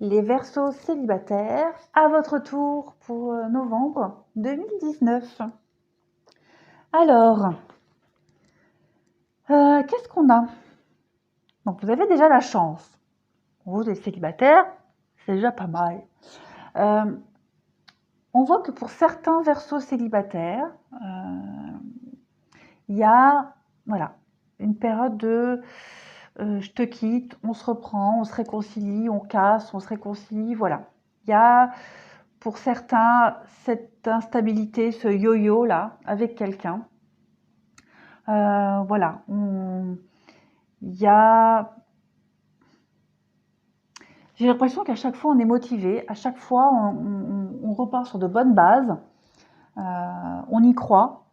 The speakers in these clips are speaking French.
Les Verseaux célibataires, à votre tour pour novembre 2019. Alors, qu'est-ce qu'on a? Donc, vous avez déjà la chance. Vous êtes célibataire, c'est déjà pas mal. On voit que pour certains Verseaux célibataires, il y a voilà, une période de je te quitte, on se reprend, on se réconcilie, on casse, on se réconcilie, voilà. Il y a pour certains cette instabilité, ce yo-yo là avec quelqu'un. Voilà, il y a j'ai l'impression qu'à chaque fois on est motivé, à chaque fois on repart sur de bonnes bases, on y croit,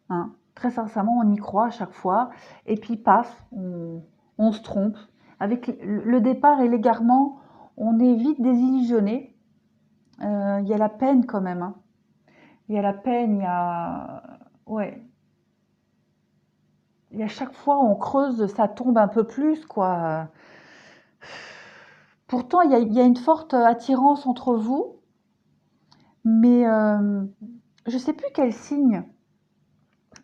hein. Très sincèrement, on y croit à chaque fois, et puis paf, on se trompe. Avec le départ et l'égarement, on est vite désillusionné. Il y a la peine quand même, hein. Il y a la peine, il y a... Ouais. Et à chaque fois, on creuse, ça tombe un peu plus, quoi. Pourtant, il y a une forte attirance entre vous, mais je ne sais plus quel signe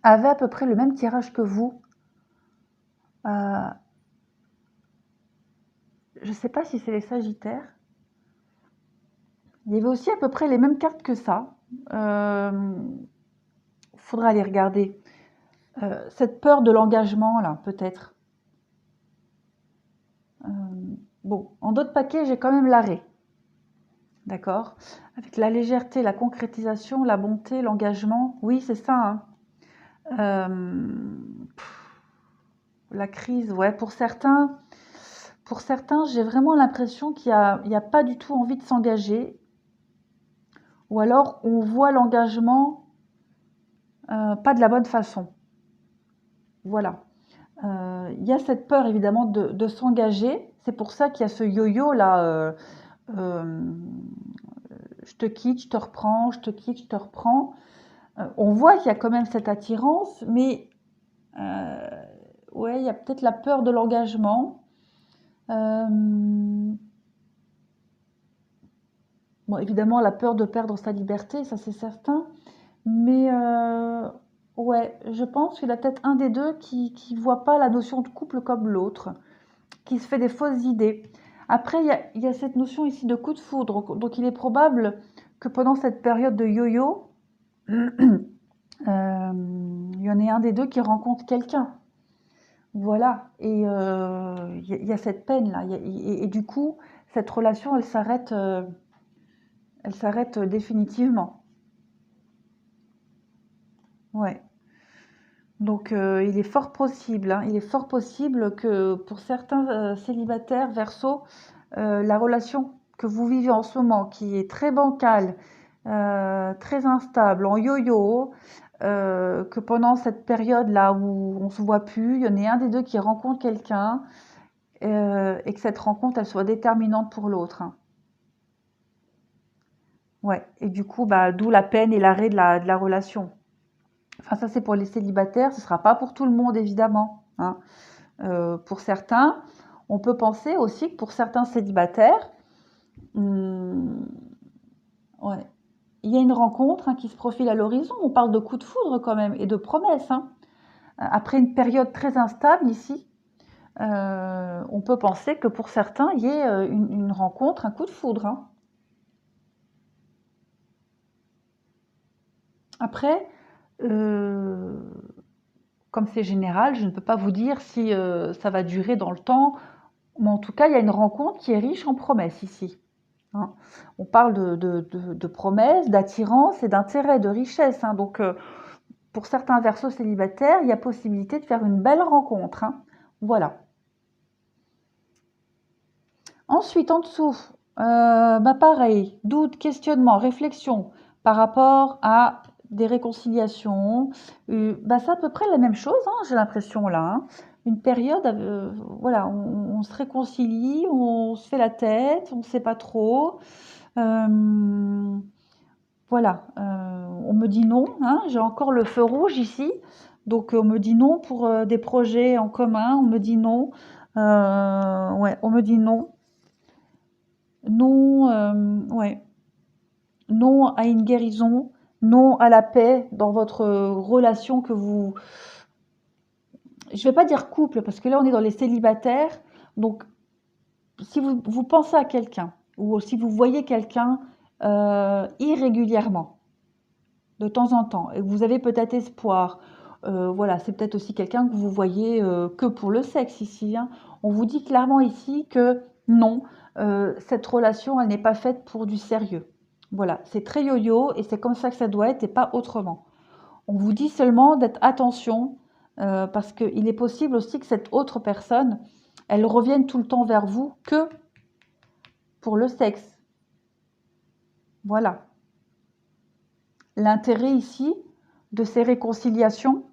avait à peu près le même tirage que vous. Euh, je ne sais pas si c'est les Sagittaires. Il y avait aussi à peu près les mêmes cartes que ça. Faudra aller regarder. Cette peur de l'engagement, là, peut-être. Bon, en d'autres paquets, j'ai quand même l'arrêt. D'accord? Avec la légèreté, la concrétisation, la bonté, l'engagement. Oui, c'est ça, hein. La crise, ouais, pour certains, j'ai vraiment l'impression qu'il y a pas du tout envie de s'engager. Ou alors, on voit l'engagement pas de la bonne façon. Voilà. Il y a cette peur, évidemment, de s'engager. C'est pour ça qu'il y a ce yo-yo, là. Je te quitte, je te reprends, je te quitte, je te reprends. On voit qu'il y a quand même cette attirance, mais ouais, il y a peut-être la peur de l'engagement. Bon, évidemment, la peur de perdre sa liberté, ça c'est certain. Mais ouais, je pense qu'il y a peut-être un des deux qui voit pas la notion de couple comme l'autre, qui se fait des fausses idées. Après, il y a cette notion ici de coup de foudre. Donc il est probable que pendant cette période de yo-yo, il y en ait un des deux qui rencontre quelqu'un. Voilà, et il y a cette peine-là. Et du coup, cette relation, elle s'arrête définitivement. Ouais. Donc, il est fort possible, hein, il est fort possible que pour certains célibataires Verseau, la relation que vous vivez en ce moment, qui est très bancale, très instable, en yo-yo, que pendant cette période-là où on se voit plus, il y en ait un des deux qui rencontre quelqu'un et que cette rencontre, elle soit déterminante pour l'autre, hein. Ouais, et du coup, bah, d'où la peine et l'arrêt de la relation. Enfin, ça, c'est pour les célibataires, ce ne sera pas pour tout le monde, évidemment, hein. Pour certains, on peut penser aussi que pour certains célibataires, hum, ouais, il y a une rencontre, hein, qui se profile à l'horizon. On parle de coup de foudre quand même et de promesses, hein. Après une période très instable ici, on peut penser que pour certains, il y ait une rencontre, un coup de foudre, hein. Après, euh, comme c'est général, je ne peux pas vous dire si ça va durer dans le temps, mais en tout cas, il y a une rencontre qui est riche en promesses ici, hein. On parle de promesses, d'attirance et d'intérêt, de richesse, hein. Donc, pour certains Verseaux célibataires, il y a possibilité de faire une belle rencontre, hein. Voilà. Ensuite, en dessous, bah pareil, doute, questionnement, réflexion par rapport à des réconciliations. Bah c'est à peu près la même chose, hein, j'ai l'impression là, hein. Une période, voilà, on se réconcilie, on se fait la tête, on ne sait pas trop. Euh, voilà, on me dit non, hein, j'ai encore le feu rouge ici. Donc on me dit non pour des projets en commun, on me dit non. Ouais, on me dit non. non, ouais, non à une guérison, non à la paix dans votre relation que vous... Je vais pas dire couple, parce que là, on est dans les célibataires. Donc, si vous pensez à quelqu'un, ou si vous voyez quelqu'un irrégulièrement, de temps en temps, et que vous avez peut-être espoir, voilà, c'est peut-être aussi quelqu'un que vous voyez que pour le sexe ici, hein. On vous dit clairement ici que non, cette relation, elle n'est pas faite pour du sérieux. Voilà, c'est très yo-yo et c'est comme ça que ça doit être et pas autrement. On vous dit seulement d'être attention parce qu'il est possible aussi que cette autre personne, elle revienne tout le temps vers vous que pour le sexe. Voilà. L'intérêt ici de ces réconciliations,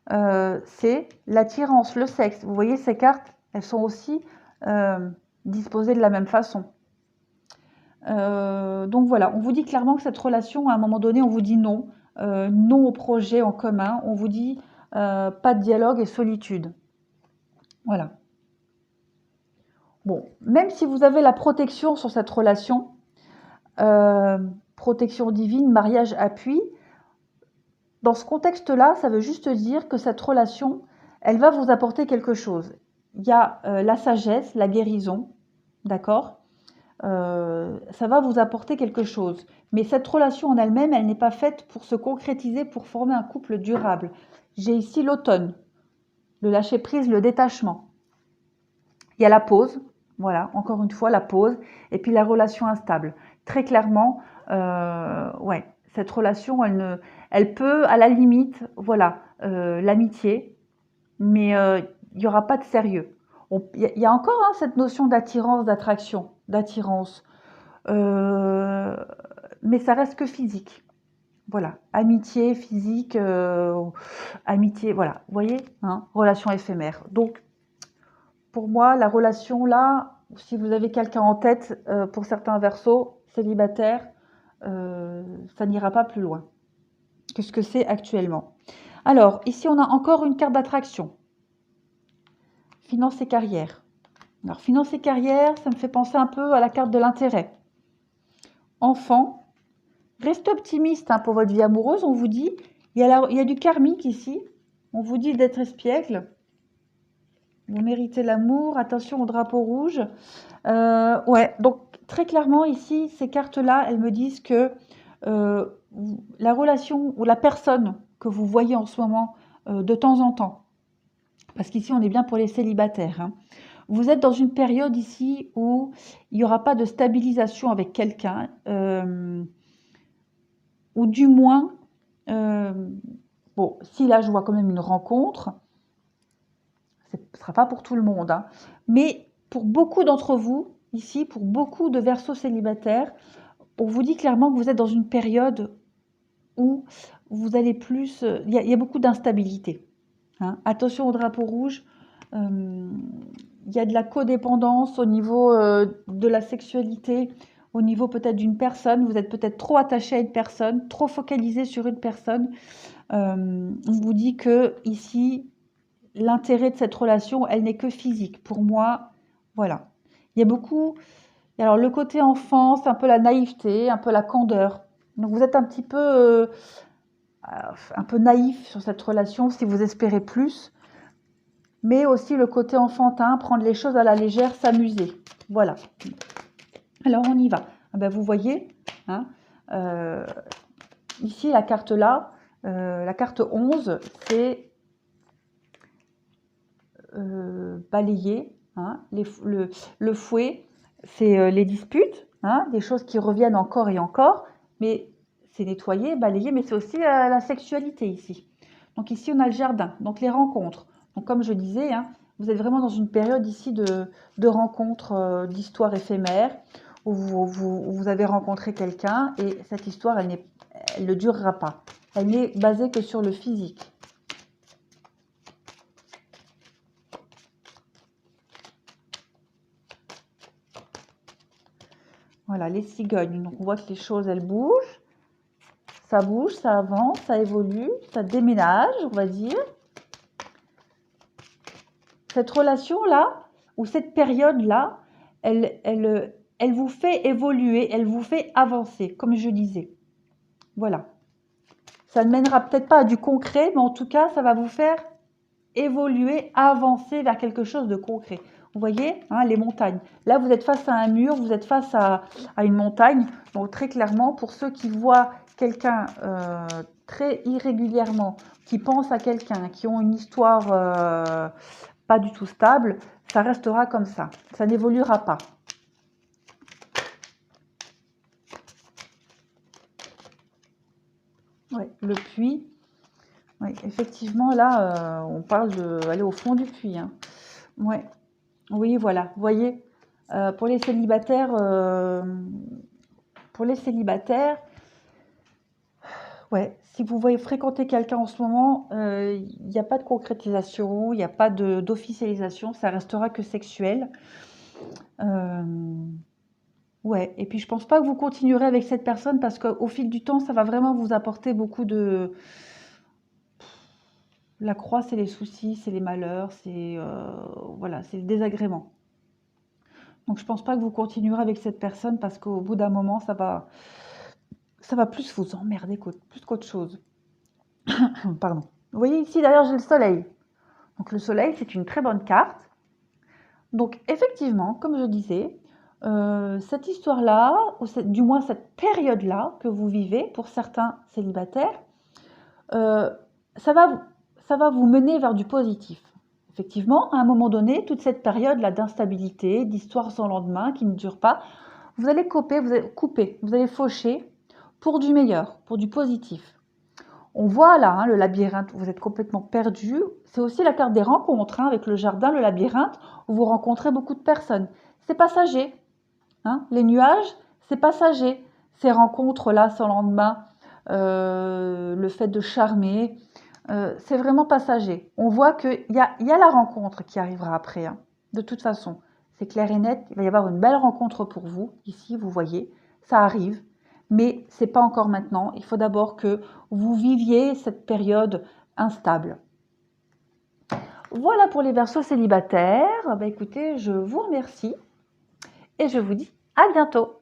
c'est l'attirance, le sexe. Vous voyez, ces cartes, elles sont aussi disposées de la même façon. Donc voilà, on vous dit clairement que cette relation, à un moment donné, on vous dit non. Non au projet en commun. On vous dit pas de dialogue et solitude. Voilà. Bon, même si vous avez la protection sur cette relation, protection divine, mariage, appui, dans ce contexte-là, ça veut juste dire que cette relation, elle va vous apporter quelque chose. Il y a la sagesse, la guérison, d'accord? Ça va vous apporter quelque chose. Mais cette relation en elle-même, elle n'est pas faite pour se concrétiser, pour former un couple durable. J'ai ici l'automne, le lâcher-prise, le détachement. Il y a la pause, voilà, encore une fois, la pause, et puis la relation instable. Très clairement, ouais, cette relation, elle peut, à la limite, voilà, l'amitié, mais il n'y aura pas de sérieux. Il y a encore hein, cette notion d'attirance, d'attraction, d'attirance, euh, mais ça reste que physique. Voilà, amitié, physique, amitié, voilà, vous voyez, hein, relation éphémère. Donc, pour moi, la relation là, si vous avez quelqu'un en tête, pour certains versos célibataires, ça n'ira pas plus loin que ce que c'est actuellement. Alors, ici, on a encore une carte d'attraction. Finance et carrière. Alors, finance et carrière, ça me fait penser un peu à la carte de l'intérêt. Enfant, reste optimiste hein, pour votre vie amoureuse, on vous dit. Il y a du karmique ici. On vous dit d'être espiègle. Vous méritez l'amour. Attention au drapeau rouge. Ouais, donc très clairement ici, ces cartes-là, elles me disent que euh, la relation ou la personne que vous voyez en ce moment de temps en temps, parce qu'ici on est bien pour les célibataires, hein, vous êtes dans une période ici où il n'y aura pas de stabilisation avec quelqu'un, ou du moins, euh, bon, si là je vois quand même une rencontre, ce ne sera pas pour tout le monde, hein, mais pour beaucoup d'entre vous, ici, pour beaucoup de versos célibataires, on vous dit clairement que vous êtes dans une période où vous allez plus... Il y a beaucoup d'instabilité. Hein. Attention au drapeau rouge. Il y a de la codépendance au niveau de la sexualité, au niveau peut-être d'une personne. Vous êtes peut-être trop attaché à une personne, trop focalisé sur une personne. On vous dit que ici, l'intérêt de cette relation, elle n'est que physique. Pour moi, voilà. Il y a beaucoup... Alors, le côté enfant, c'est un peu la naïveté, un peu la candeur. Donc, vous êtes un peu naïf sur cette relation si vous espérez plus. Mais aussi le côté enfantin, prendre les choses à la légère, s'amuser. Voilà. Alors, on y va. Ah ben, vous voyez, hein, ici, la carte là, la carte 11, c'est balayer. Hein, le fouet, c'est les disputes, hein, des choses qui reviennent encore et encore, mais c'est nettoyer, balayer, mais c'est aussi la sexualité ici. Donc ici, on a le jardin, donc les rencontres. Donc comme je disais, hein, vous êtes vraiment dans une période ici de rencontres, d'histoires éphémères, où vous avez rencontré quelqu'un, et cette histoire, elle ne durera pas. Elle n'est basée que sur le physique. Voilà, les cigognes. Donc, on voit que les choses, elles bougent. Ça bouge, ça avance, ça évolue, ça déménage, on va dire. Cette relation-là, ou cette période-là, elle elle vous fait évoluer, elle vous fait avancer, comme je disais. Voilà. Ça ne mènera peut-être pas à du concret, mais en tout cas, ça va vous faire évoluer, avancer vers quelque chose de concret. Vous voyez, hein, les montagnes. Là, vous êtes face à un mur, vous êtes face à une montagne. Donc, très clairement, pour ceux qui voient quelqu'un très irrégulièrement, qui pensent à quelqu'un, qui ont une histoire pas du tout stable, ça restera comme ça. Ça n'évoluera pas. Ouais, le puits. Oui, effectivement, là, on parle d'aller au fond du puits. Hein. Ouais. Oui, voilà. Vous voyez, pour les célibataires, ouais, si vous voyez fréquenter quelqu'un en ce moment, il n'y a pas de concrétisation, il n'y a pas d'officialisation, ça restera que sexuel. Ouais, et puis je pense pas que vous continuerez avec cette personne parce qu'au fil du temps, ça va vraiment vous apporter beaucoup de... La croix, c'est les soucis, c'est les malheurs, c'est voilà, c'est le désagrément. Donc je pense pas que vous continuerez avec cette personne parce qu'au bout d'un moment, ça va plus vous emmerder plus qu'autre chose. Pardon. Vous voyez ici, d'ailleurs, j'ai le soleil. Donc le soleil, c'est une très bonne carte. Donc effectivement, comme je disais, cette histoire-là, ou du moins cette période-là que vous vivez pour certains célibataires, euh, ça va vous mener vers du positif. Effectivement, à un moment donné, toute cette période-là d'instabilité, d'histoire sans lendemain qui ne dure pas, vous allez couper, vous allez faucher pour du meilleur, pour du positif. On voit là hein, le labyrinthe, vous êtes complètement perdu. C'est aussi la carte des rencontres, hein, avec le jardin, le labyrinthe, où vous rencontrez beaucoup de personnes. C'est passager. Hein. Les nuages, c'est passager. Ces rencontres-là sans lendemain, le fait de charmer, c'est vraiment passager. On voit qu'il y a la rencontre qui arrivera après. Hein. De toute façon, c'est clair et net, il va y avoir une belle rencontre pour vous. Ici, vous voyez, ça arrive. Mais ce n'est pas encore maintenant. Il faut d'abord que vous viviez cette période instable. Voilà pour les Verseaux célibataires. Bah, écoutez, je vous remercie et je vous dis à bientôt.